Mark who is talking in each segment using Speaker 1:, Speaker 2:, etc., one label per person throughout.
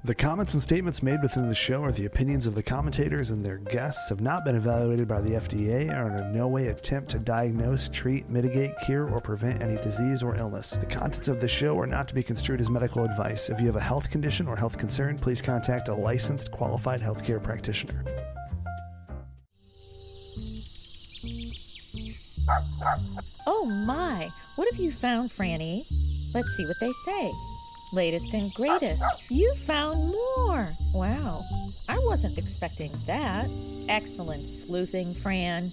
Speaker 1: The comments and statements made within the show are the opinions of the commentators and their guests, have not been evaluated by the FDA, and are in no way attempt to diagnose, treat, mitigate, cure, or prevent any disease or illness. The contents of the show are not to be construed as medical advice. If you have a health condition or health concern, please contact a licensed, qualified healthcare practitioner.
Speaker 2: Oh my, what have you found, Franny? Let's see what they say. Latest and greatest. You found more. Wow, I wasn't expecting that. Excellent sleuthing, Fran.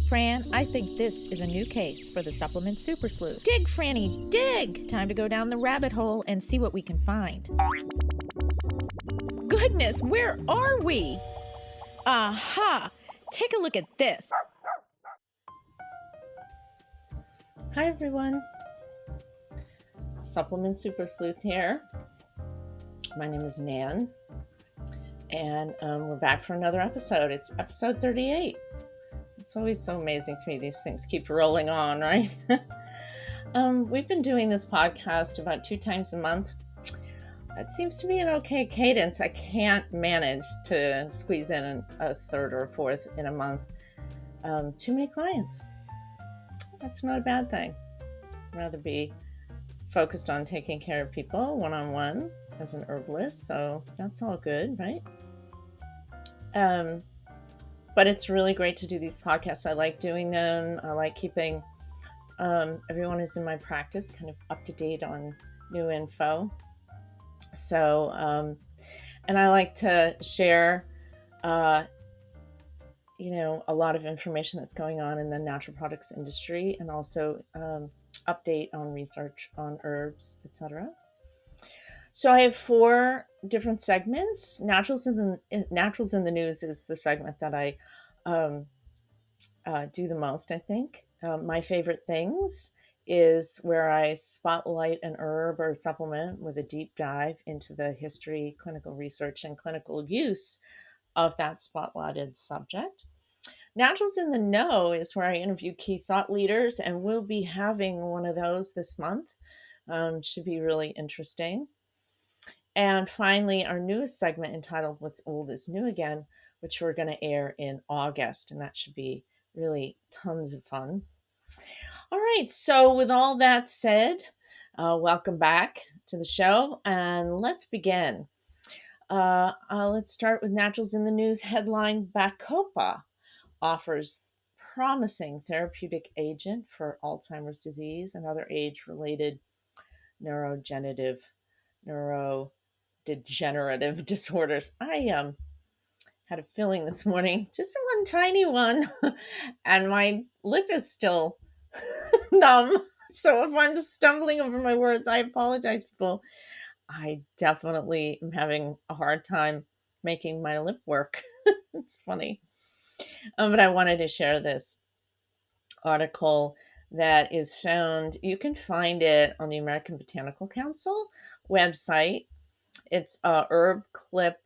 Speaker 2: Fran, I think this is a new case for the Supplement Super Sleuth. Dig, Franny, dig! Time to go down the rabbit hole and see what we can find. Goodness, where are we? Aha! Take a look at this. Hi, everyone. Supplement Super Sleuth here. My name is Nan, and we're back for another episode. It's episode 38. It's always so amazing to me. These things keep rolling on, right? We've been doing this podcast about 2 times a month. It seems to be an okay cadence. I can't manage to squeeze in a third or a fourth in a month. Too many clients. That's not a bad thing. I'd rather be focused on taking care of people one-on-one as an herbalist, so that's all good, right? But it's really great to do these podcasts. I like doing them. I like keeping everyone who's in my practice kind of up to date on new info. So, and I like to share, a lot of information that's going on in the natural products industry, and also update on research on herbs, etc. So I have 4 different segments. Naturals in the News is the segment that I do the most, I think. My favorite things is where I spotlight an herb or supplement with a deep dive into the history, clinical research, and clinical use of that spotlighted subject. Naturals in the Know is where I interview key thought leaders, and we'll be having one of those this month. Should be really interesting. And finally, our newest segment entitled What's Old is New Again, which we're going to air in August, and that should be really tons of fun. All right, so with all that said, welcome back to the show, and let's begin. Let's start with Naturals in the News headline: Bacopa offers promising therapeutic agent for Alzheimer's disease and other age-related neurodegenerative disorders. I had a filling this morning, just one tiny one, and my lip is still numb. So if I'm just stumbling over my words, I apologize, people. I definitely am having a hard time making my lip work. It's funny. But I wanted to share this article that is found. You can find it on the American Botanical Council website. It's Herb Clip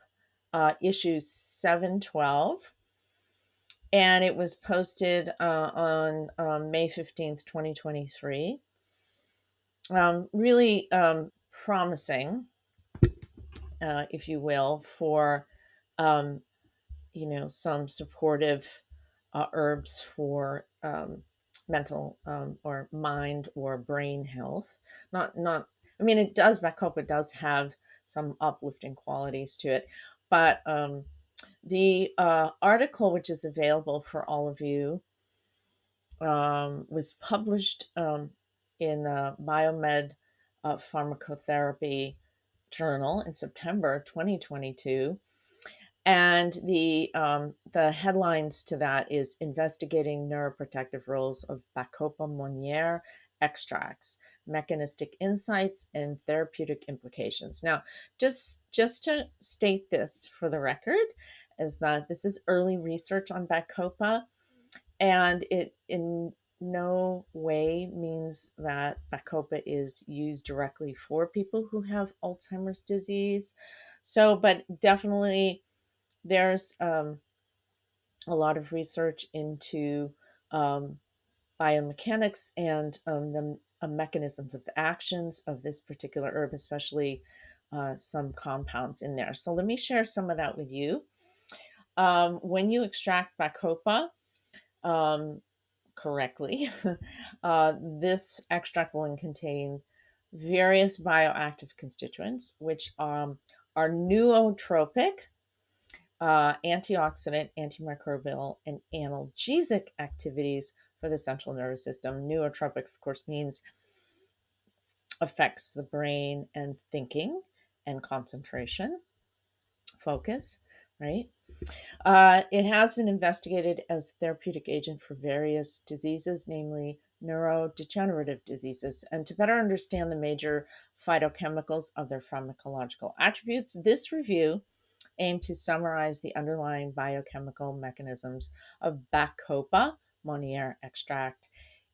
Speaker 2: issue 712. And it was posted on May 15th, 2023. Really promising, if you will, for some supportive herbs for mental or mind or brain health. Bacopa does have some uplifting qualities to it, but the article, which is available for all of you, was published in the Biomed Pharmacotherapy Journal in September 2022. And the headlines to that is Investigating Neuroprotective Roles of Bacopa monnieri Extracts, Mechanistic Insights, and Therapeutic Implications. Now, just to state this for the record, is that this is early research on Bacopa, and it in no way means that Bacopa is used directly for people who have Alzheimer's disease. So, but definitely there's a lot of research into biomechanics and the mechanisms of actions of this particular herb, especially some compounds in there. So let me share some of that with you. When you extract Bacopa um, correctly, this extract will contain various bioactive constituents, which are nootropic, antioxidant, antimicrobial, and analgesic activities for the central nervous system. Nootropic, of course, means affects the brain and thinking and concentration, focus, right? It has been investigated as a therapeutic agent for various diseases, namely neurodegenerative diseases. And to better understand the major phytochemicals of their pharmacological attributes, this review aimed to summarize the underlying biochemical mechanisms of Bacopa Monnier extract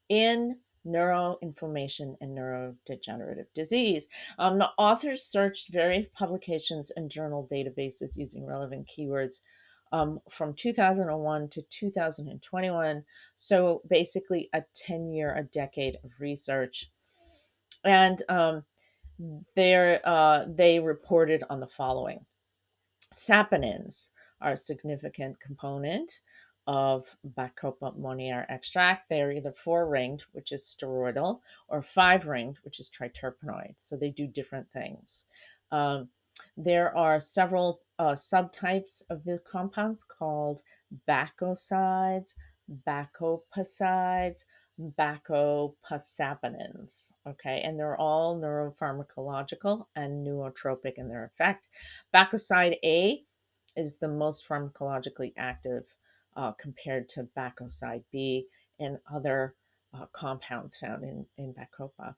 Speaker 2: in neuroinflammation and neurodegenerative disease. The authors searched various publications and journal databases using relevant keywords from 2001 to 2021. So basically, a 10-year, a decade of research. And they reported on the following. Saponins are a significant component of Bacopa Monnier extract. They are either four-ringed, which is steroidal, or five-ringed, which is triterpenoid. So they do different things. Um, there are several subtypes of the compounds called bacosides, bacopasides, bacopasaponins. Okay, and they're all neuropharmacological and nootropic in their effect. Bacoside A is the most pharmacologically active compared to bacoside B and other compounds found in Bacopa.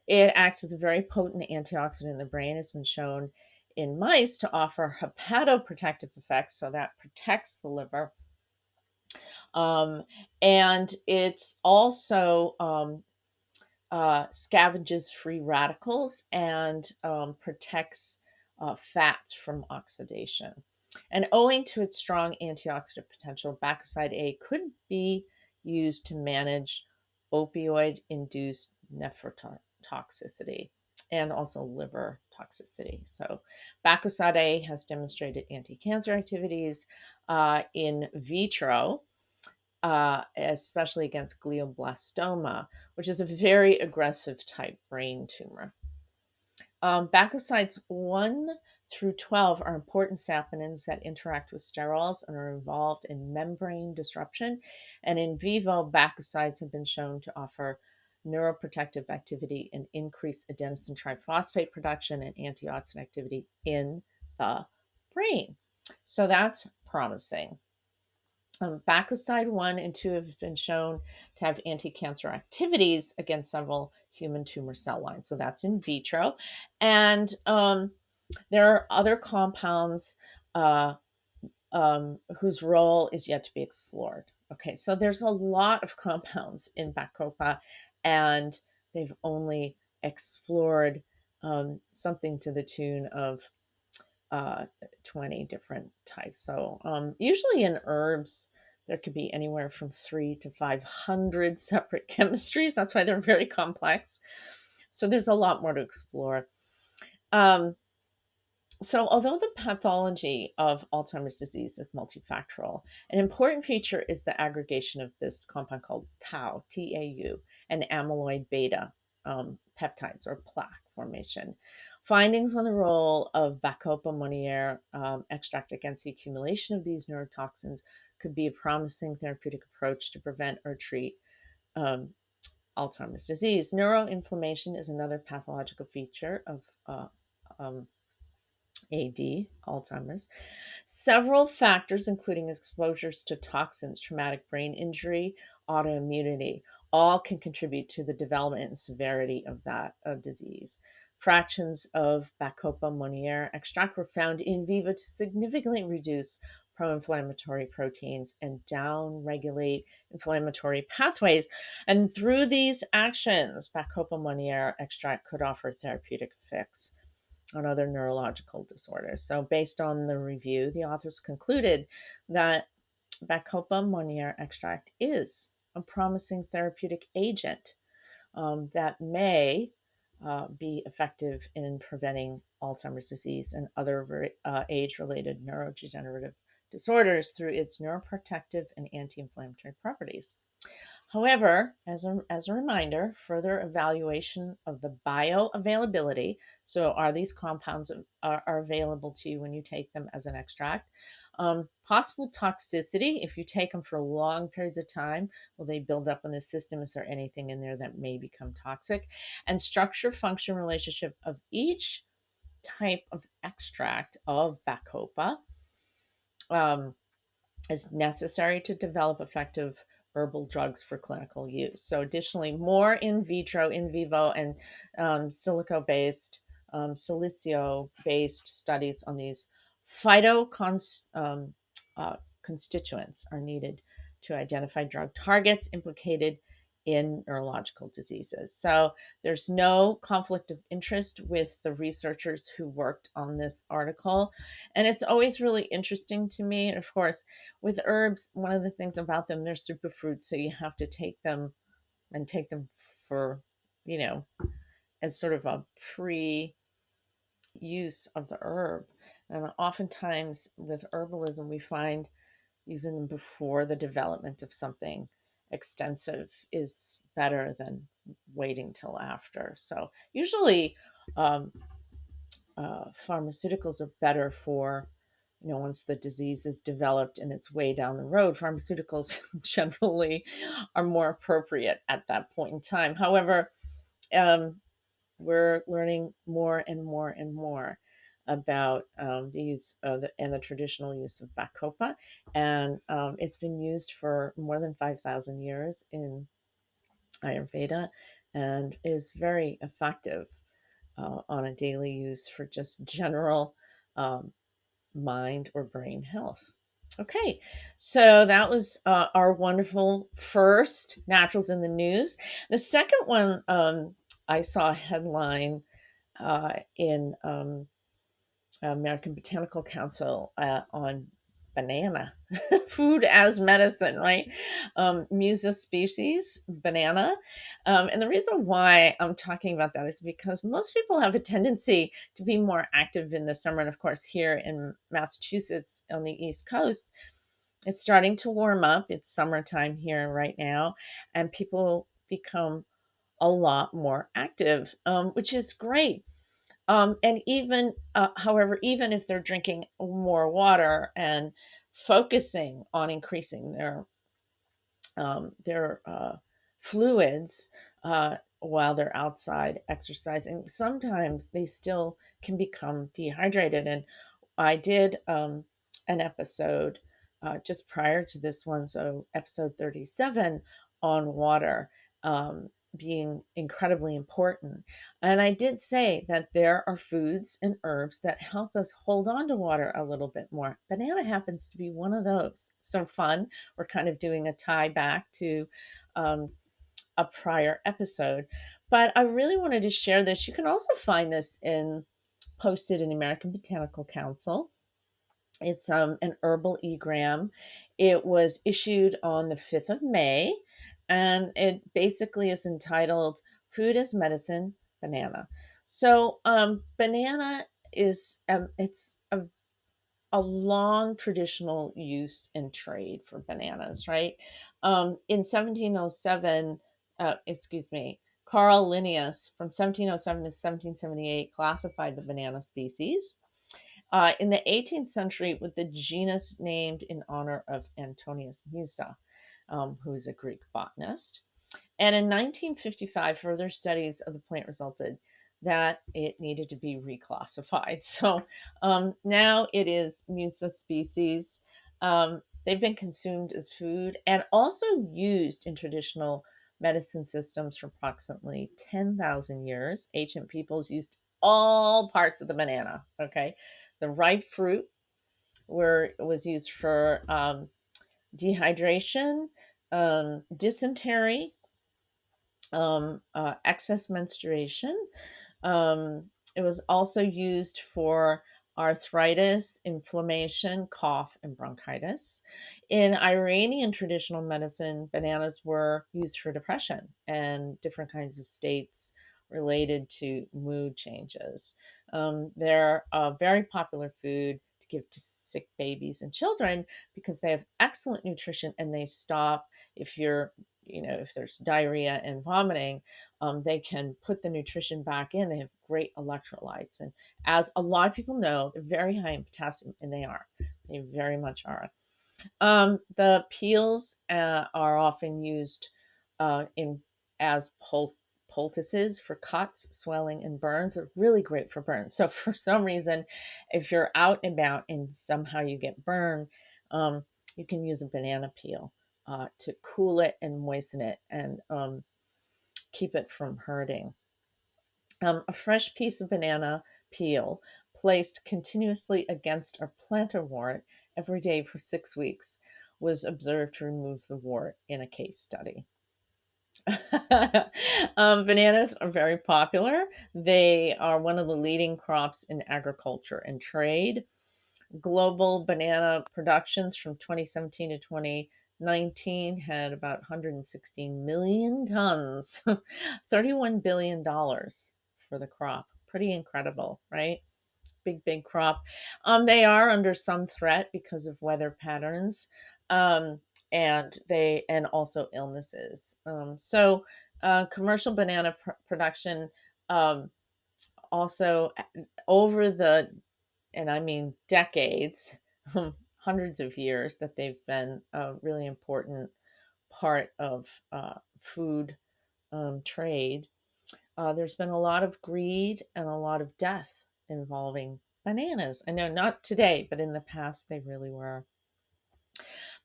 Speaker 2: It acts as a very potent antioxidant in the brain. It's been shown in mice to offer hepatoprotective effects, so that protects the liver. And it's also scavenges free radicals and protects fats from oxidation. And owing to its strong antioxidant potential, bacoside A could be used to manage opioid induced nephrotoxicity and also liver toxicity. So, bacoside A has demonstrated anti cancer activities in vitro, especially against glioblastoma, which is a very aggressive type brain tumor. Bacosides 1 through 12 are important saponins that interact with sterols and are involved in membrane disruption. And in vivo, bacosides have been shown to offer neuroprotective activity and increase adenosine triphosphate production and antioxidant activity in the brain. So that's promising. Bacoside 1 and 2 have been shown to have anti-cancer activities against several human tumor cell lines. So that's in vitro. And there are other compounds whose role is yet to be explored. Okay, so there's a lot of compounds in Bacopa, and they've only explored something to the tune of 20 different types. So usually in herbs, there could be anywhere from 3 to 500 separate chemistries. That's why they're very complex. So there's a lot more to explore. Um, so, although the pathology of Alzheimer's disease is multifactorial, an important feature is the aggregation of this compound called tau, TAU, and amyloid beta peptides or plaque formation. Findings on the role of Bacopa Monnier extract against the accumulation of these neurotoxins could be a promising therapeutic approach to prevent or treat um, Alzheimer's disease. Neuroinflammation is another pathological feature of AD, Alzheimer's. Several factors, including exposures to toxins, traumatic brain injury, autoimmunity, all can contribute to the development and severity of that disease. Fractions of Bacopa Monnier extract were found in vivo to significantly reduce pro-inflammatory proteins and down-regulate inflammatory pathways. And through these actions, Bacopa Monnier extract could offer therapeutic effects on other neurological disorders. So, based on the review, the authors concluded that Bacopa Monnier extract is a promising therapeutic agent that may be effective in preventing Alzheimer's disease and other age-related neurodegenerative disorders through its neuroprotective and anti-inflammatory properties. However, as a reminder, further evaluation of the bioavailability, so are these compounds are available to you when you take them as an extract, possible toxicity if you take them for long periods of time, will they build up in the system? Is there anything in there that may become toxic? And structure function relationship of each type of extract of Bacopa um, is necessary to develop effective herbal drugs for clinical use. So, additionally, more in vitro, in vivo, and silicio based studies on these phytoconstituents constituents are needed to identify drug targets implicated in neurological diseases. So, there's no conflict of interest with the researchers who worked on this article. And it's always really interesting to me. And of course, with herbs, one of the things about them, they're superfoods, so you have to take them and take them for, you know, as sort of a pre use of the herb. And oftentimes with herbalism, we find using them before the development of something extensive is better than waiting till after. So usually, um, pharmaceuticals are better for, once the disease is developed and it's way down the road. Pharmaceuticals generally are more appropriate at that point in time. However, um, we're learning more and more and more about the use of and the traditional use of Bacopa, and it's been used for more than 5,000 years in Ayurveda and is very effective on a daily use for just general um, mind or brain health. Okay, so that was our wonderful first Naturals in the News. The second one, I saw a headline in American Botanical Council on banana food as medicine, right? Musa species banana, and the reason why I'm talking about that is because most people have a tendency to be more active in the summer, and of course here in Massachusetts on the East Coast, it's starting to warm up. It's summertime here right now, and people become a lot more active, which is great. And even, however, even if they're drinking more water and focusing on increasing their fluids while they're outside exercising, sometimes they still can become dehydrated. And I did an episode just prior to this one, so episode 37 on water being incredibly important. And I did say that there are foods and herbs that help us hold on to water a little bit more. Banana happens to be one of those. So fun. We're kind of doing a tie back to um, a prior episode. But I really wanted to share this. You can also find this in posted in the American Botanical Council. It's an herbal egram. It was issued on the 5th of May, and it basically is entitled Food as Medicine Banana. So, banana is it's a long traditional use and trade for bananas, right? In 1707, excuse me, Carl Linnaeus from 1707 to 1778 classified the banana species. In the 18th century, with the genus named in honor of Antonius Musa, who is a Greek botanist. And in 1955, further studies of the plant resulted that it needed to be reclassified. So now it is Musa species. They've been consumed as food and also used in traditional medicine systems for approximately 10,000 years. Ancient peoples used all parts of the banana, okay? The ripe fruit was used for dehydration, dysentery, excess menstruation. It was also used for arthritis, inflammation, cough, and bronchitis. In Iranian traditional medicine, bananas were used for depression and different kinds of states related to mood changes. They're a very popular food to give to sick babies and children because they have excellent nutrition, and they stop if you're if there's diarrhea and vomiting. They can put the nutrition back in. They have great electrolytes, and as a lot of people know, they're very high in potassium, and they very much are. The peels are often used in as poultices for cuts, swelling, and burns. They're really great for burns. So for some reason, if you're out and about and somehow you get burned, um, you can use a banana peel to cool it and moisten it, and keep it from hurting. A fresh piece of banana peel placed continuously against a plantar wart every day for 6 weeks was observed to remove the wart in a case study. Bananas are very popular. They are one of the leading crops in agriculture and trade. Global banana productions from 2017 to 2019 had about 116 million tons, $31 billion for the crop. Pretty incredible, right? Big crop. They are under some threat because of weather patterns, um, and also illnesses. Commercial banana production, um, also over the, and I mean decades, hundreds of years, that they've been a really important part of food trade. There's been a lot of greed and a lot of death involving bananas. I know not today, but in the past they really were.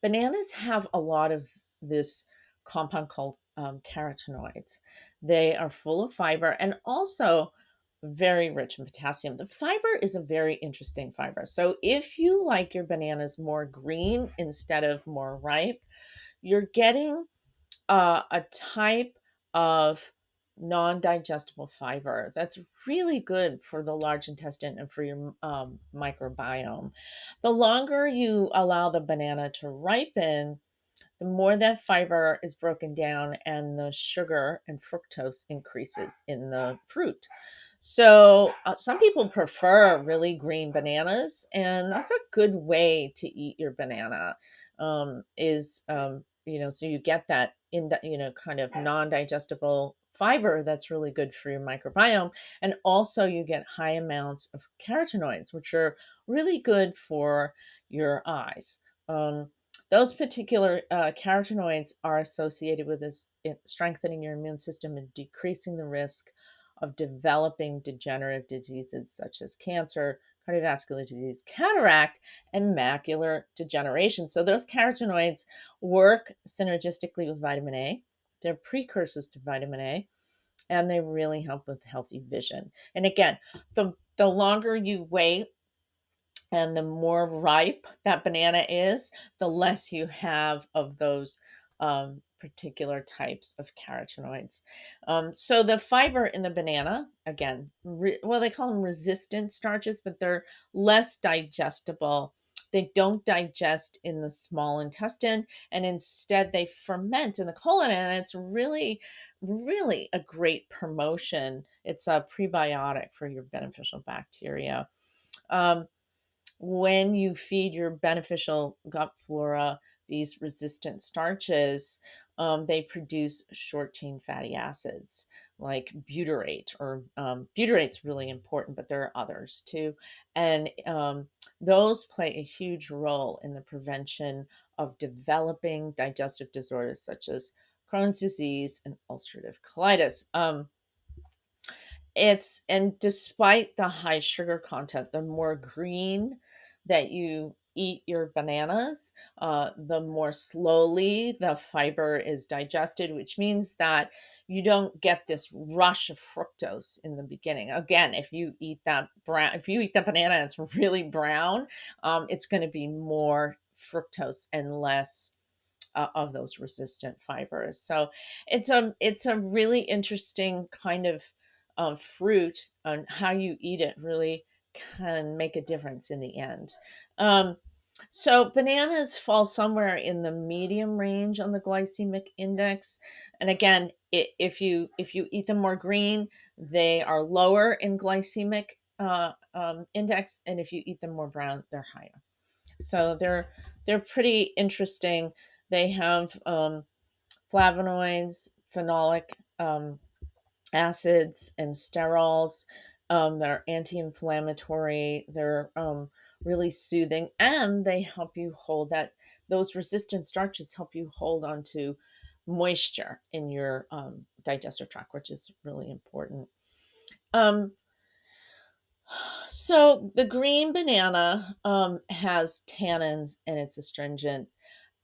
Speaker 2: Bananas have a lot of this compound called carotenoids. They are full of fiber and also very rich in potassium. The fiber is a very interesting fiber. So if you like your bananas more green instead of more ripe, you're getting a type of non-digestible fiber that's really good for the large intestine and for your microbiome. The longer you allow the banana to ripen, the more that fiber is broken down and the sugar and fructose increases in the fruit. So, some people prefer really green bananas, and that's a good way to eat your banana. So you get that kind of non-digestible fiber that's really good for your microbiome, and also you get high amounts of carotenoids, which are really good for your eyes. Those particular carotenoids are associated with strengthening your immune system and decreasing the risk of developing degenerative diseases such as cancer, cardiovascular disease, cataract, and macular degeneration. So those carotenoids work synergistically with vitamin A. They're precursors to vitamin A, and they really help with healthy vision. And again, the longer you wait and the more ripe that banana is, the less you have of those particular types of carotenoids. So the fiber in the banana, again, they call them resistant starches, but they're less digestible. They don't digest in the small intestine, and instead they ferment in the colon, and it's really, really a great promotion. It's a prebiotic for your beneficial bacteria. Um, when you feed your beneficial gut flora these resistant starches, they produce short chain fatty acids like butyrate, or butyrate's really important, but there are others too. And those play a huge role in the prevention of developing digestive disorders such as Crohn's disease and ulcerative colitis. And despite the high sugar content, the more green that you eat your bananas, the more slowly the fiber is digested, which means that you don't get this rush of fructose in the beginning. Again, if you eat that banana and it's really brown, it's going to be more fructose and less of those resistant fibers. So it's a really interesting kind of fruit, and how you eat it really can make a difference in the end. Um, so bananas fall somewhere in the medium range on the glycemic index. And again, if you eat them more green, they are lower in glycemic index, and if you eat them more brown, they're higher. So they're pretty interesting. They have flavonoids, phenolic acids, and sterols. They're anti-inflammatory. They're really soothing, and they help you hold that. Those resistant starches help you hold on to moisture in your digestive tract, which is really important. Um, so the green banana has tannins and it's astringent.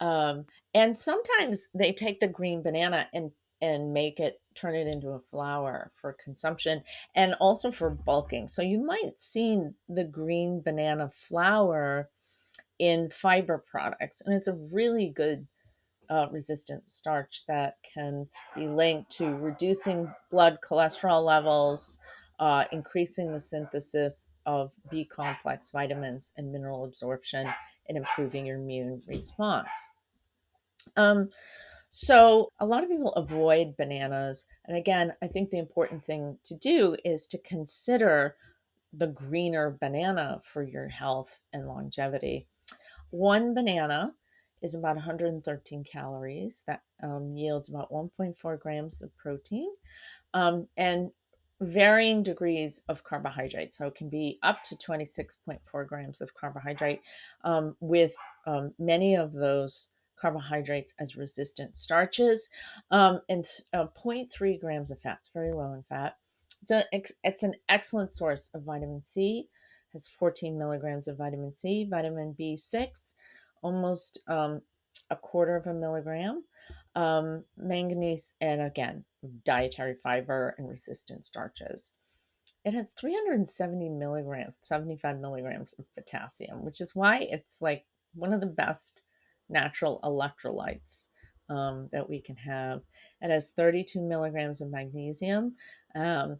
Speaker 2: Um, and sometimes they take the green banana and make it turn it into a flour for consumption and also for bulking. So you might see the green banana flour in fiber products, and it's a really good resistant starch that can be linked to reducing blood cholesterol levels, increasing the synthesis of B complex vitamins and mineral absorption, and improving your immune response. Um, so a lot of people avoid bananas. And again, I think the important thing to do is to consider the greener banana for your health and longevity. One banana is about 113 calories. That yields about 1.4 grams of protein, and varying degrees of carbohydrate. So it can be up to 26.4 grams of carbohydrate, with many of those carbohydrates as resistant starches, and 0.3 grams of fat. It's very low in fat. It's an excellent source of vitamin C. Has 14 milligrams of vitamin C. Vitamin B6, almost a quarter of a milligram. Manganese, and again, dietary fiber and resistant starches. It has 370 milligrams, 75 milligrams of potassium, which is why it's like one of the best natural electrolytes that we can have. It has 32 milligrams of magnesium, um,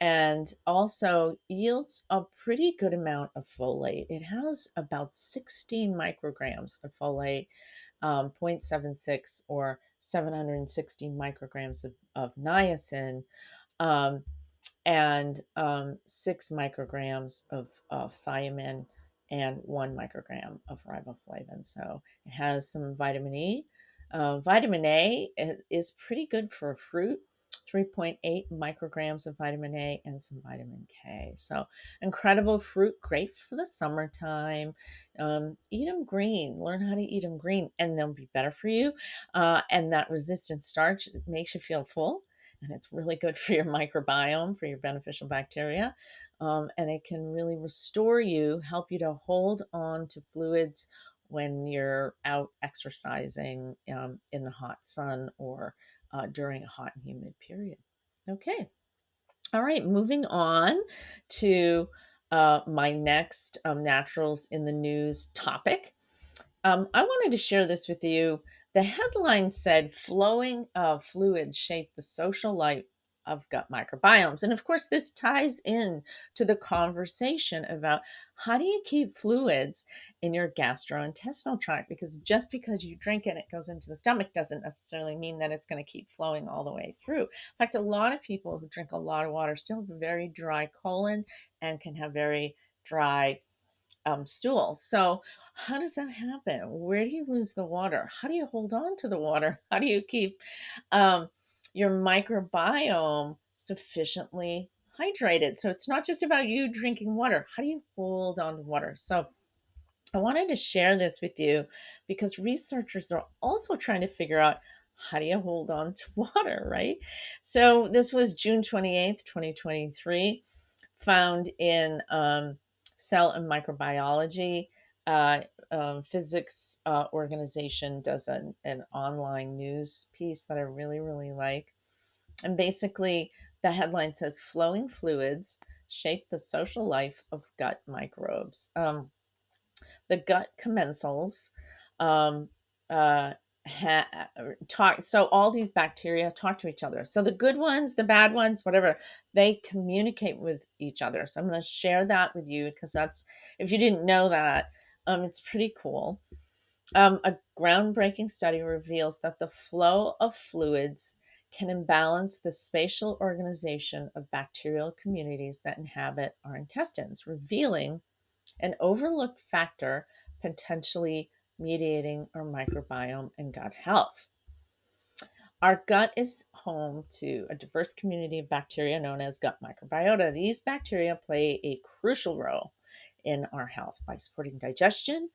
Speaker 2: and also yields a pretty good amount of folate. It has about 16 micrograms of folate, 0.76 or 716 micrograms of niacin, um, and 6 micrograms of thiamine, and 1 microgram of riboflavin. So it has some vitamin E. Vitamin A is pretty good for a fruit. 3.8 micrograms of vitamin A and some vitamin K. So incredible fruit, great for the summertime. Eat them green. Learn how to eat them green, and they'll be better for you. And that resistant starch makes you feel full, and it's really good for your microbiome, for your beneficial bacteria. And it can really restore you, help you to hold on to fluids when you're out exercising in the hot sun, or during a hot and humid period. Okay. All right. Moving on to my next naturals in the news topic. I wanted to share this with you. The headline said, flowing fluids shape the social life of gut microbiomes. And of course, this ties in to the conversation about how do you keep fluids in your gastrointestinal tract? Because just because you drink it, it goes into the stomach, doesn't necessarily mean that it's going to keep flowing all the way through. In fact, a lot of people who drink a lot of water still have a very dry colon and can have very dry stool. So, how does that happen? Where do you lose the water? How do you hold on to the water? How do you keep um, your microbiome sufficiently hydrated? So, it's not just about you drinking water. How do you hold on to water? So, I wanted to share this with you because researchers are also trying to figure out how do you hold on to water, right? So, this was June 28th, 2023, found in Cell and Microbiology. Uh, Physics organization does an online news piece that I really, really like. And basically, the headline says, Flowing fluids shape the social life of gut microbes. The gut commensals um, uh, talk. So all these bacteria talk to each other. So the good ones, the bad ones, whatever, they communicate with each other. So I'm going to share that with you because that's, if you didn't know that, it's pretty cool. A groundbreaking study reveals that the flow of fluids can imbalance the spatial organization of bacterial communities that inhabit our intestines, revealing an overlooked factor potentially mediating our microbiome and gut health. Our gut is home to a diverse community of bacteria known as gut microbiota. These bacteria play a crucial role in our health by supporting digestion,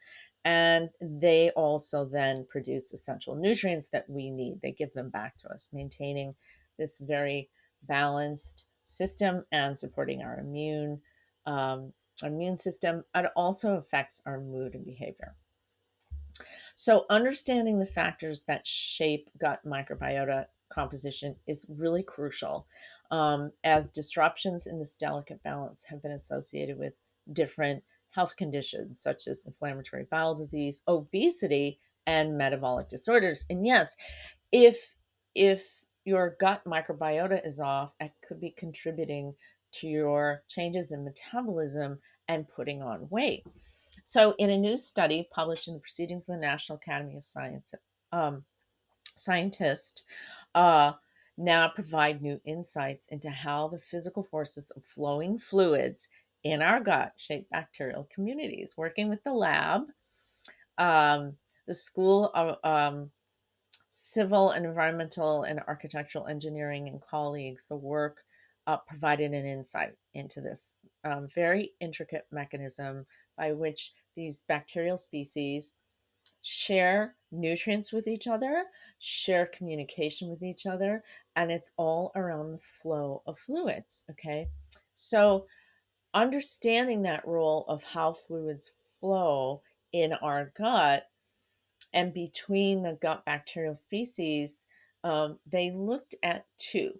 Speaker 2: and they also then produce essential nutrients that we need. They give them back to us, maintaining this very balanced system and supporting our immune system. It also affects our mood and behavior. So, understanding the factors that shape gut microbiota composition is really crucial, as disruptions in this delicate balance have been associated with different health conditions such as inflammatory bowel disease, obesity, and metabolic disorders. And yes, if your gut microbiota is off, it could be contributing to your changes in metabolism and putting on weight. So, in a new study published in the Proceedings of the National Academy of Science, um, scientists uh, now provide new insights into how the physical forces of flowing fluids in our gut shape bacterial communities. Working with the lab, um, the School of Civil and Environmental and Architectural Engineering and colleagues, the work provided an insight into this very intricate mechanism by which these bacterial species share nutrients with each other, share communication with each other, and it's all around the flow of fluids. Okay. So, understanding that role of how fluids flow in our gut and between the gut bacterial species, they looked at two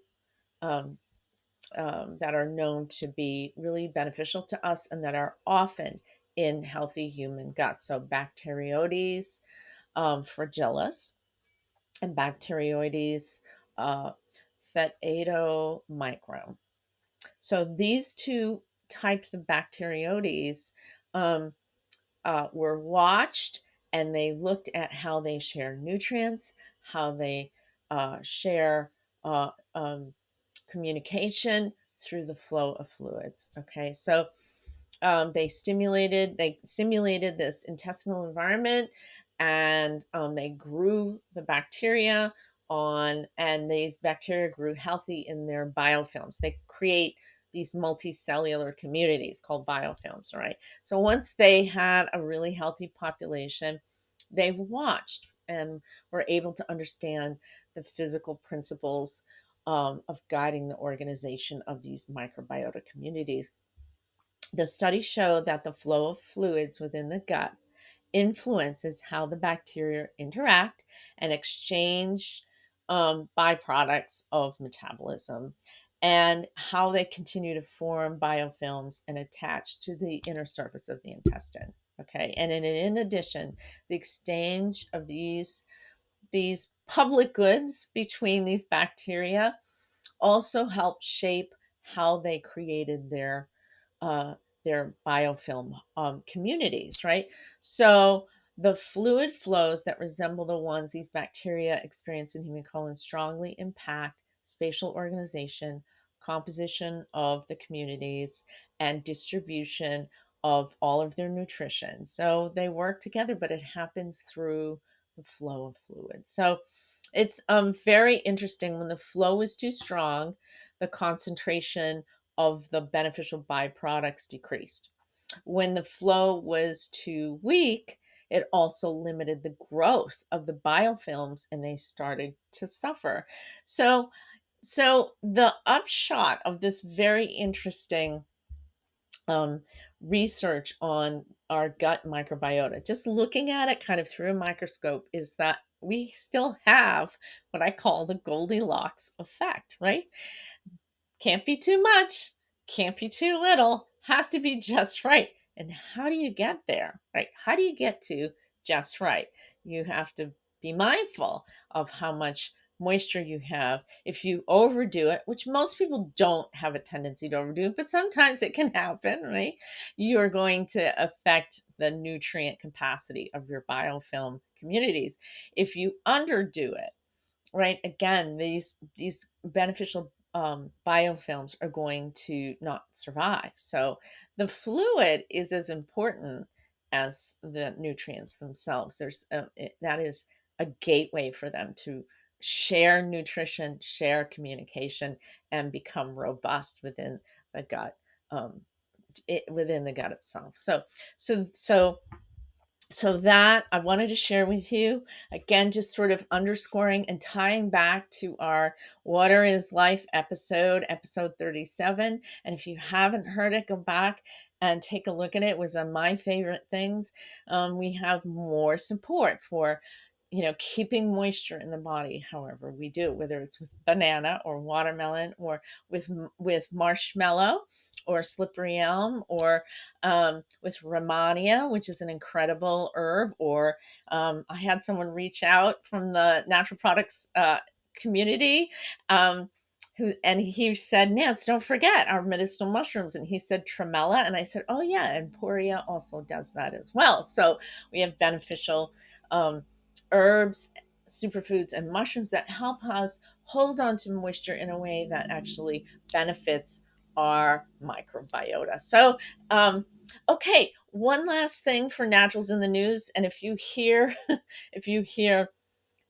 Speaker 2: um, that are known to be really beneficial to us and that are often in healthy human guts. So, Bacteroides fragilis and Bacteroides uh, fetatomicron. So, these two types of Bacteroides um, were watched, and they looked at how they share nutrients, how they share communication through the flow of fluids. Okay, so they simulated this intestinal environment, and they grew the bacteria and these bacteria grew healthy in their biofilms. They create these multicellular communities called biofilms, right? So once they had a really healthy population, they watched and were able to understand the physical principles of guiding the organization of these microbiota communities. The study showed that the flow of fluids within the gut influences how the bacteria interact and exchange byproducts of metabolism, and how they continue to form biofilms and attach to the inner surface of the intestine. Okay, and in addition, the exchange of these public goods between these bacteria also help shape how they created uh, their biofilm communities, right? So the fluid flows that resemble the ones these bacteria experience in human colons strongly impact spatial organization, composition of the communities, and distribution of all of their nutrition. So they work together, but it happens through the flow of fluids. So it's very interesting. When the flow is too strong, the concentration of the beneficial byproducts decreased. When the flow was too weak, it also limited the growth of the biofilms and they started to suffer. So the upshot of this very interesting um, research on our gut microbiota, just looking at it kind of through a microscope, is that we still have what I call the Goldilocks effect, right? Can't be too much, can't be too little, has to be just right. And how do you get there, right? How do you get to just right? You have to be mindful of how much moisture you have. If you overdo it, which most people don't have a tendency to overdo it, but sometimes it can happen, right? You're going to affect the nutrient capacity of your biofilm communities. If you underdo it, right? Again, these beneficial biofilms are going to not survive. So the fluid is as important as the nutrients themselves. That is a gateway for them to share nutrition, share communication, and become robust within the gut, within the gut itself. So that I wanted to share with you, again, just sort of underscoring and tying back to our Water is Life episode 37. And if you haven't heard it, go back and take a look at it. It was on my favorite things. We have more support for, keeping moisture in the body, however we do, whether it's with banana or watermelon, or with marshmallow or slippery elm, or with Rhamania, which is an incredible herb. Or I had someone reach out from the natural products community, and he said, Nance, don't forget our medicinal mushrooms. And he said tremella. And I said, oh yeah, and poria also does that as well. So we have beneficial herbs, superfoods, and mushrooms that help us hold on to moisture in a way that actually benefits our microbiota. So okay, one last thing for naturals in the news. And if you hear if you hear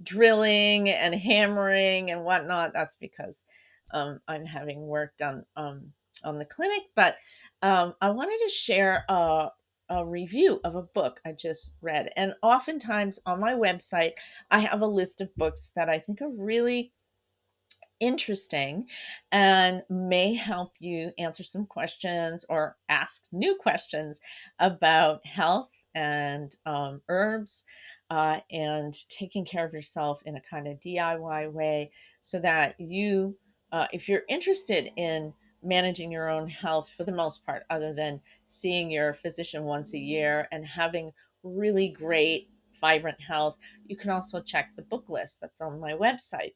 Speaker 2: drilling and hammering and whatnot, that's because I'm having work done on the clinic. But I wanted to share a review of a book I just read. And oftentimes on my website, I have a list of books that I think are really interesting and may help you answer some questions or ask new questions about health and herbs, and taking care of yourself in a kind of DIY way, so that if you're interested in managing your own health for the most part, other than seeing your physician once a year and having really great, vibrant health, you can also check the book list that's on my website.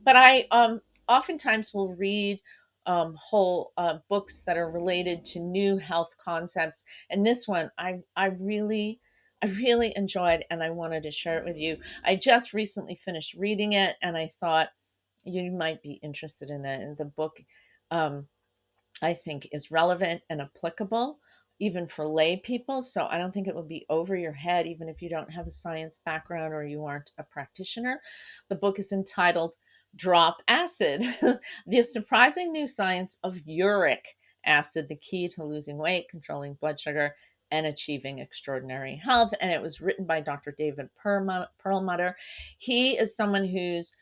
Speaker 2: But I oftentimes will read whole books that are related to new health concepts, and this one I really enjoyed, and I wanted to share it with you. I just recently finished reading it, and I thought you might be interested in it. And the book, um, I think, is relevant and applicable even for lay people. So I don't think it would be over your head, even if you don't have a science background or you aren't a practitioner. The book is entitled Drop Acid: The Surprising New Science of Uric Acid, the Key to Losing Weight, Controlling Blood Sugar, and Achieving Extraordinary Health. And it was written by Dr. David Perlmutter. He is someone who's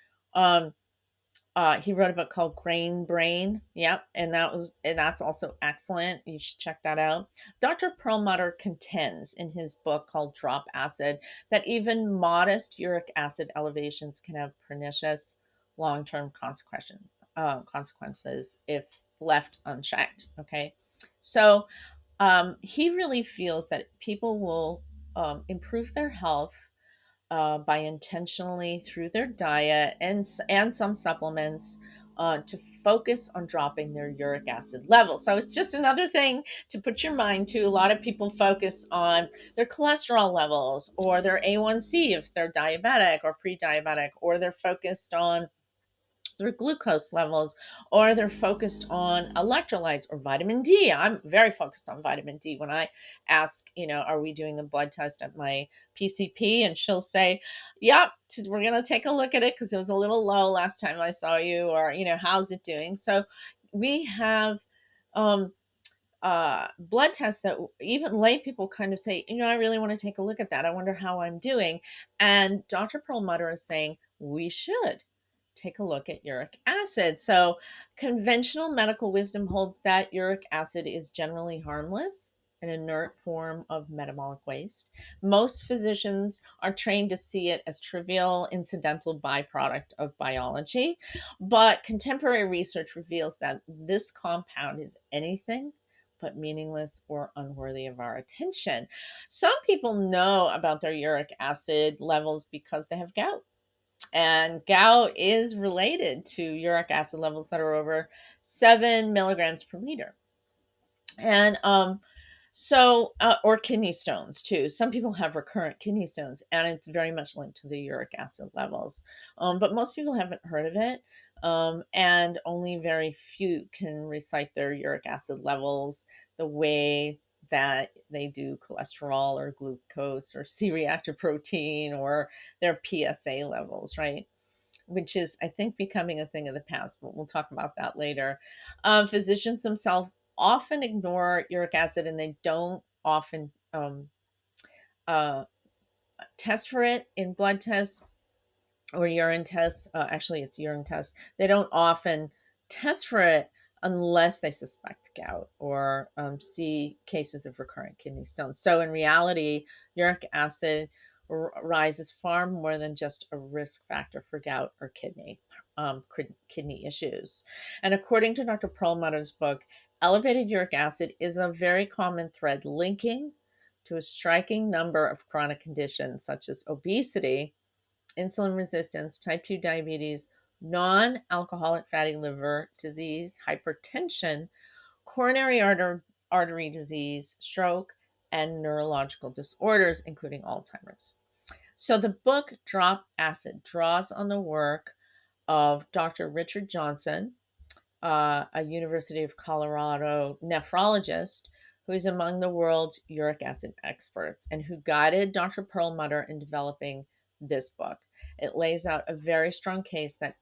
Speaker 2: he wrote a book called Grain Brain. Yep, and that's also excellent. You should check that out. Dr. Perlmutter contends in his book called Drop Acid that even modest uric acid elevations can have pernicious long-term consequences if left unchecked. Okay, so he really feels that people will improve their health by intentionally, through their diet and some supplements, to focus on dropping their uric acid level. So it's just another thing to put your mind to. A lot of people focus on their cholesterol levels or their A1C if they're diabetic or pre-diabetic, or they're focused on their glucose levels, or they're focused on electrolytes or vitamin D. I'm very focused on vitamin D. When I ask, are we doing a blood test at my PCP? And she'll say, yep, we're going to take a look at it because it was a little low last time I saw you, or, how's it doing? So we have um, blood tests that even lay people kind of say, I really want to take a look at that. I wonder how I'm doing. And Dr. Perlmutter is saying we should take a look at uric acid. So conventional medical wisdom holds that uric acid is generally harmless, an inert form of metabolic waste. Most physicians are trained to see it as trivial, incidental byproduct of biology, but contemporary research reveals that this compound is anything but meaningless or unworthy of our attention. Some people know about their uric acid levels because they have gout. And gout is related to uric acid levels that are over 7 milligrams per liter. And Or kidney stones too. Some people have recurrent kidney stones, and it's very much linked to the uric acid levels. But most people haven't heard of it, and only very few can recite their uric acid levels the way that they do cholesterol or glucose or C-reactive protein or their PSA levels, right? Which is, I think, becoming a thing of the past, but we'll talk about that later. Physicians themselves often ignore uric acid, and they don't often uh, test for it in blood tests or urine tests. Actually, it's urine tests. They don't often test for it unless they suspect gout or see cases of recurrent kidney stones. So, in reality, uric acid rises far more than just a risk factor for gout or kidney issues. And according to Dr. Perlmutter's book, elevated uric acid is a very common thread linking to a striking number of chronic conditions such as obesity, insulin resistance, type 2 diabetes, non alcoholic fatty liver disease, hypertension, artery disease, stroke, and neurological disorders, including Alzheimer's. So the book Drop Acid draws on the work of Dr. Richard Johnson, a University of Colorado nephrologist who is among the world's uric acid experts and who guided Dr. Perlmutter in developing this book. It lays out a very strong case that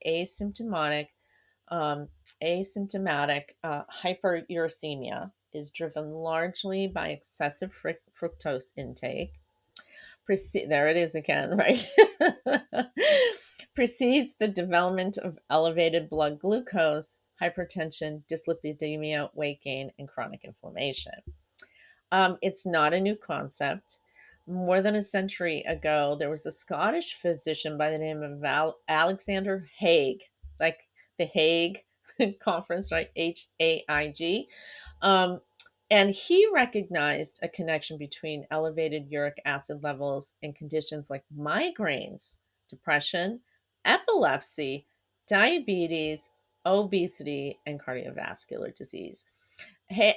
Speaker 2: um, asymptomatic hyperuricemia is driven largely by excessive fructose intake. There it is again, right? Precedes the development of elevated blood glucose, hypertension, dyslipidemia, weight gain, and chronic inflammation. It's not a new concept. More than a century ago, there was a Scottish physician by the name of Alexander Haig, like the Hague Conference, right? Haig. Um, and he recognized a connection between elevated uric acid levels and conditions like migraines, depression, epilepsy, diabetes, obesity, and cardiovascular disease. Hey,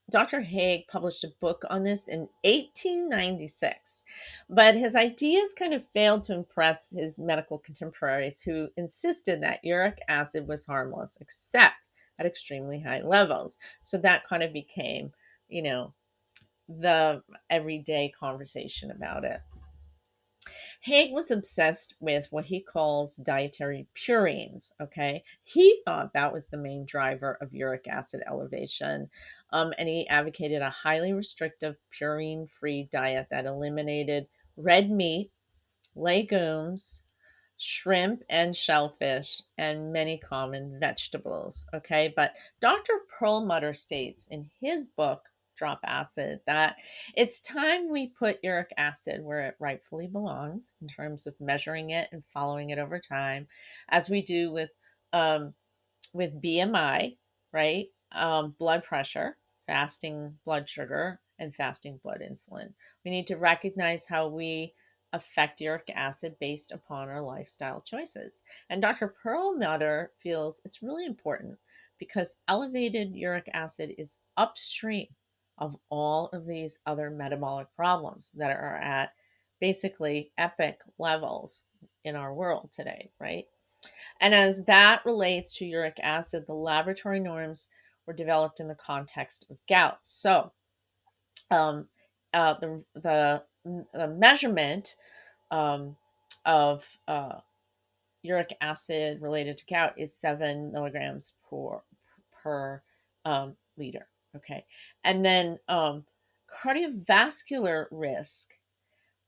Speaker 2: Dr. Haig published a book on this in 1896, but his ideas kind of failed to impress his medical contemporaries who insisted that uric acid was harmless, except at extremely high levels. So that kind of became, you know, the everyday conversation about it. Haig was obsessed with what he calls dietary purines. Okay. He thought that was the main driver of uric acid elevation. And he advocated a highly restrictive, purine free diet that eliminated red meat, legumes, shrimp and shellfish, and many common vegetables. Okay, but Dr. Perlmutter states in his book, Drop Acid, that it's time we put uric acid where it rightfully belongs in terms of measuring it and following it over time, as we do um, with BMI, right? Blood pressure, fasting blood sugar, and fasting blood insulin. We need to recognize how we affect uric acid based upon our lifestyle choices. And Dr. Perlmutter feels it's really important because elevated uric acid is upstream of all of these other metabolic problems that are at basically epic levels in our world today, right? And as that relates to uric acid, the laboratory norms were developed in the context of gout. So um, the measurement um, of uric acid related to gout is 7 milligrams per liter. Okay, and then cardiovascular risk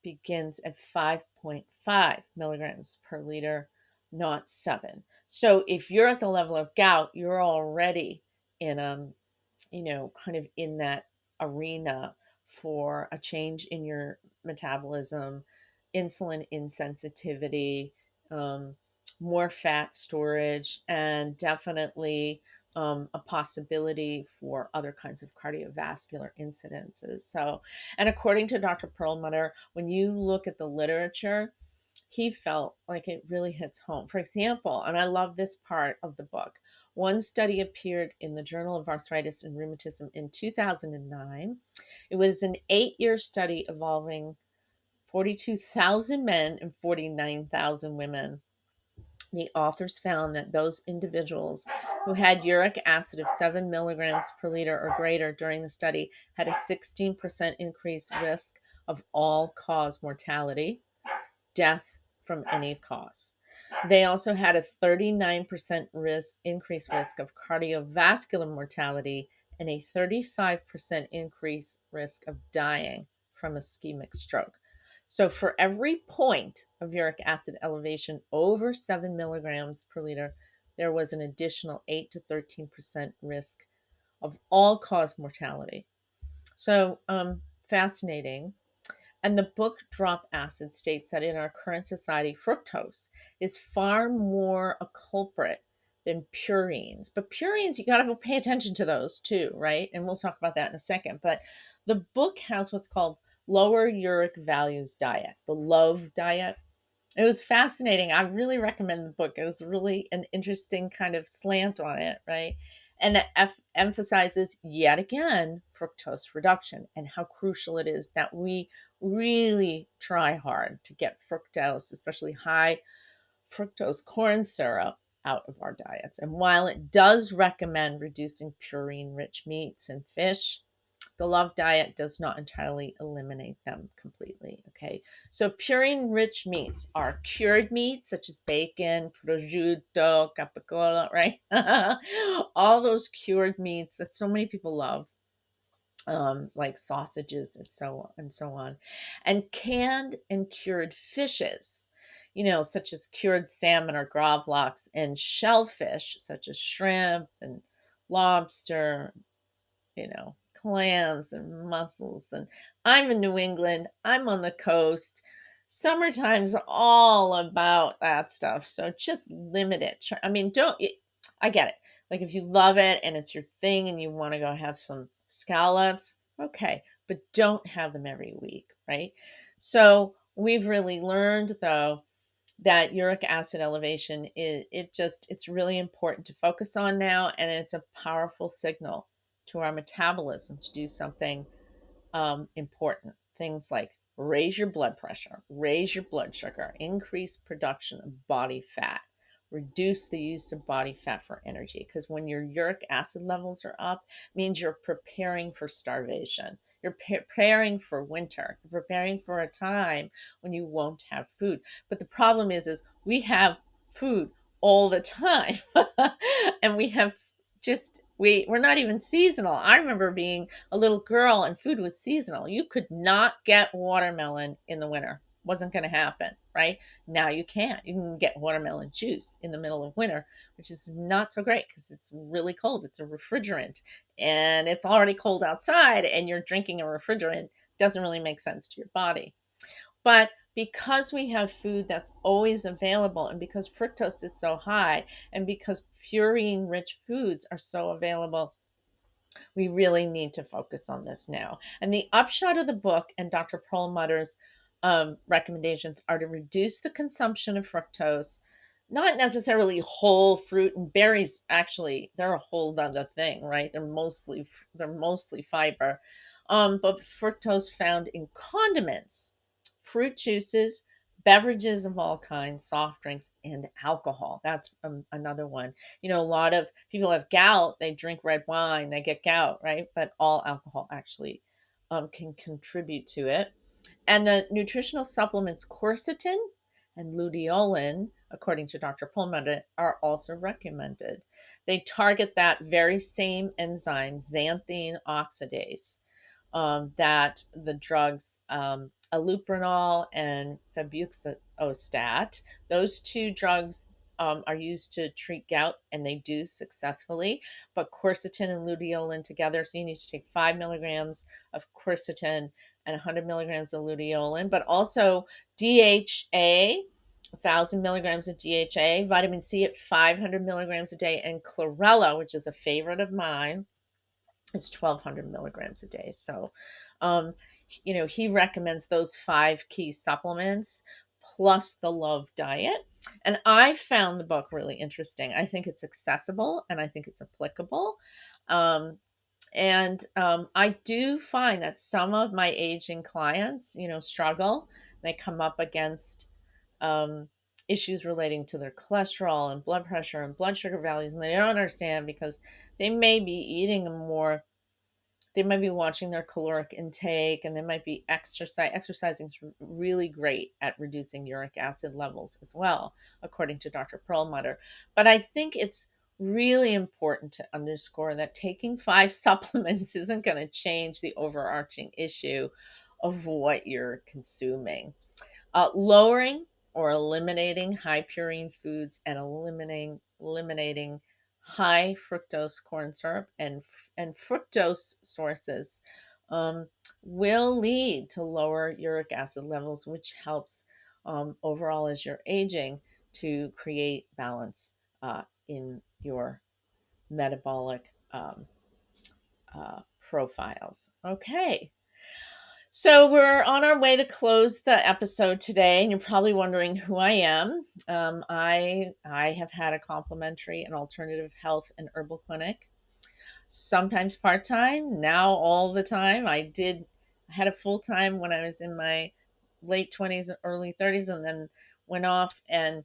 Speaker 2: begins at 5.5 milligrams per liter, not 7. So if you're at the level of gout, you're already in kind of in that arena for a change in your metabolism, insulin insensitivity, um, more fat storage, and definitely a possibility for other kinds of cardiovascular incidences. So, and according to Dr. Perlmutter, when you look at the literature, he felt like it really hits home. For example, and I love this part of the book, One study appeared in the Journal of Arthritis and Rheumatism in 2009. It was an 8-year study involving 42,000 men and 49,000 women. The authors found that those individuals who had uric acid of 7 milligrams per liter or greater during the study had a 16% increased risk of all-cause mortality, death from any cause. They also had a 39% increased risk of cardiovascular mortality and a 35% increased risk of dying from ischemic stroke. So for every point of uric acid elevation over 7 milligrams per liter, there was an additional 8 to 13% risk of all-cause mortality. So fascinating. And the book Drop Acid states that in our current society, fructose is far more a culprit than purines. But purines, you got to pay attention to those too, right? And we'll talk about that in a second. But the book has what's called lower uric values diet, the LOVE diet. It was fascinating. I really recommend the book. It was really an interesting kind of slant on it, right? And it emphasizes yet again fructose reduction and how crucial it is that we really try hard to get fructose, especially high fructose corn syrup, out of our diets. And while it does recommend reducing purine rich meats and fish, the Love diet does not entirely eliminate them completely. Okay. So purine rich meats are cured meats such as bacon, prosciutto, capicola, right? All those cured meats that so many people love, like sausages and so on and so on. And canned and cured fishes, such as cured salmon or gravlax, and shellfish such as shrimp and lobster, clams and mussels. And I'm in New England, I'm on the coast. Summertime's all about that stuff. So just limit it. I mean, I get it. Like if you love it and it's your thing and you want to go have some scallops, okay, but don't have them every week, right? So we've really learned though that uric acid elevation it's really important to focus on now, and it's a powerful signal to our metabolism to do something important. Things like raise your blood pressure, raise your blood sugar, increase production of body fat, reduce the use of body fat for energy. Because when your uric acid levels are up, it means you're preparing for starvation. You're preparing for winter. You're preparing for a time when you won't have food. But the problem is we have food all the time, and we have we're not even seasonal. I remember being a little girl and food was seasonal. You could not get watermelon in the winter. Wasn't going to happen, right? Now you can. You can get watermelon juice in the middle of winter, which is not so great because it's really cold. It's a refrigerant and it's already cold outside, and you're drinking a refrigerant. Doesn't really make sense to your body. But because we have food that's always available, and because fructose is so high, and because purine rich foods are so available, we really need to focus on this now. And the upshot of the book and Dr. Perlmutter's recommendations are to reduce the consumption of fructose, not necessarily whole fruit and berries. Actually, they're a whole other thing, right? They're mostly fiber, but fructose found in condiments, fruit juices, beverages of all kinds, soft drinks, and alcohol. That's another one. A lot of people have gout, they drink red wine, they get gout, right? But all alcohol actually can contribute to it. And the nutritional supplements quercetin and luteolin, according to Dr. Perlmutter, are also recommended. They target that very same enzyme, xanthine oxidase, that the drugs allopurinol and febuxostat, those two drugs are used to treat gout, and they do successfully. But quercetin and luteolin together, so you need to take 5 milligrams of quercetin and 100 milligrams of luteolin, but also DHA, 1,000 milligrams of DHA, vitamin C at 500 milligrams a day, and chlorella, which is a favorite of mine, is 1,200 milligrams a day. So, he recommends those 5 key supplements plus the Love Diet. And I found the book really interesting. I think it's accessible and I think it's applicable. I do find that some of my aging clients, struggle. They come up against um, issues relating to their cholesterol and blood pressure and blood sugar values, and they don't understand because they may be eating more. They might be watching their caloric intake, and they might be exercising is really great at reducing uric acid levels as well, according to Dr. Perlmutter. But I think it's really important to underscore that taking 5 supplements isn't going to change the overarching issue of what you're consuming. Lowering or eliminating high purine foods and eliminating high fructose corn syrup and fructose sources um, will lead to lower uric acid levels, which helps overall as you're aging to create balance in your metabolic profiles. Okay. So we're on our way to close the episode today, and you're probably wondering who I am. I have had a complementary and alternative health and herbal clinic, sometimes part-time, now all the time. I had a full-time when I was in my late 20s, early 30s, and then went off and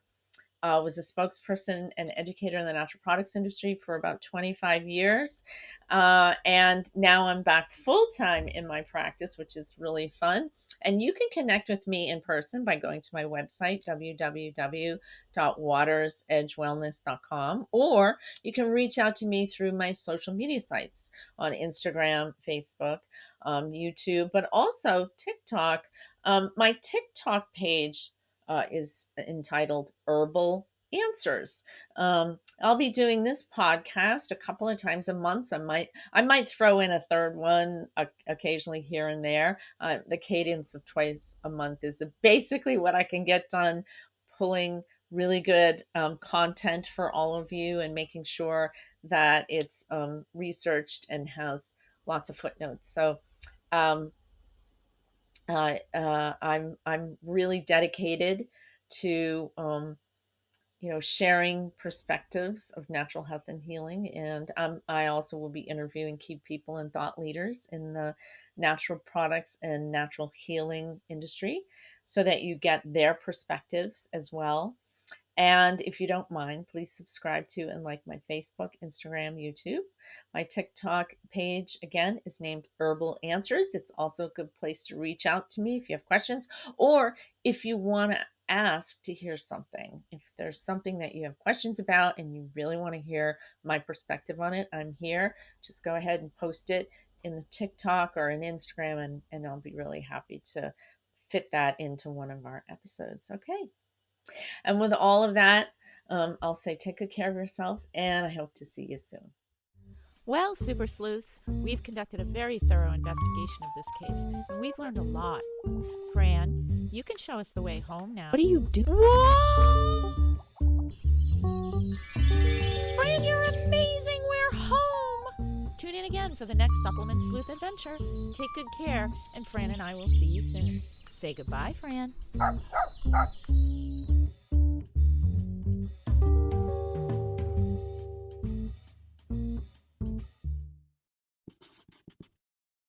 Speaker 2: was a spokesperson and educator in the natural products industry for about 25 years. And now I'm back full time in my practice, which is really fun. And you can connect with me in person by going to my website, www.watersedgewellness.com, or you can reach out to me through my social media sites on Instagram, Facebook, YouTube, but also TikTok. My TikTok page is entitled Herbal Answers. I'll be doing this podcast a couple of times a month. I might throw in a third one occasionally here and there. The cadence of twice a month is basically what I can get done, pulling really good content for all of you and making sure that it's researched and has lots of footnotes. So I'm really dedicated to sharing perspectives of natural health and healing, and I also will be interviewing key people and thought leaders in the natural products and natural healing industry, so that you get their perspectives as well. And if you don't mind, please subscribe to and like my Facebook, Instagram, YouTube. My TikTok page, again, is named Herbal Answers. It's also a good place to reach out to me if you have questions, or if you want to ask to hear something. If there's something that you have questions about and you really want to hear my perspective on it, I'm here. Just go ahead and post it in the TikTok or in Instagram, and I'll be really happy to fit that into one of our episodes. Okay. And with all of that, I'll say take good care of yourself, and I hope to see you soon.
Speaker 3: Well, Super Sleuths, we've conducted a very thorough investigation of this case, and we've learned a lot. Fran, you can show us the way home now.
Speaker 2: What are you doing?
Speaker 3: Fran, you're amazing! We're home! Tune in again for the next Supplement Sleuth adventure. Take good care, and Fran and I will see you soon. Say goodbye, Fran.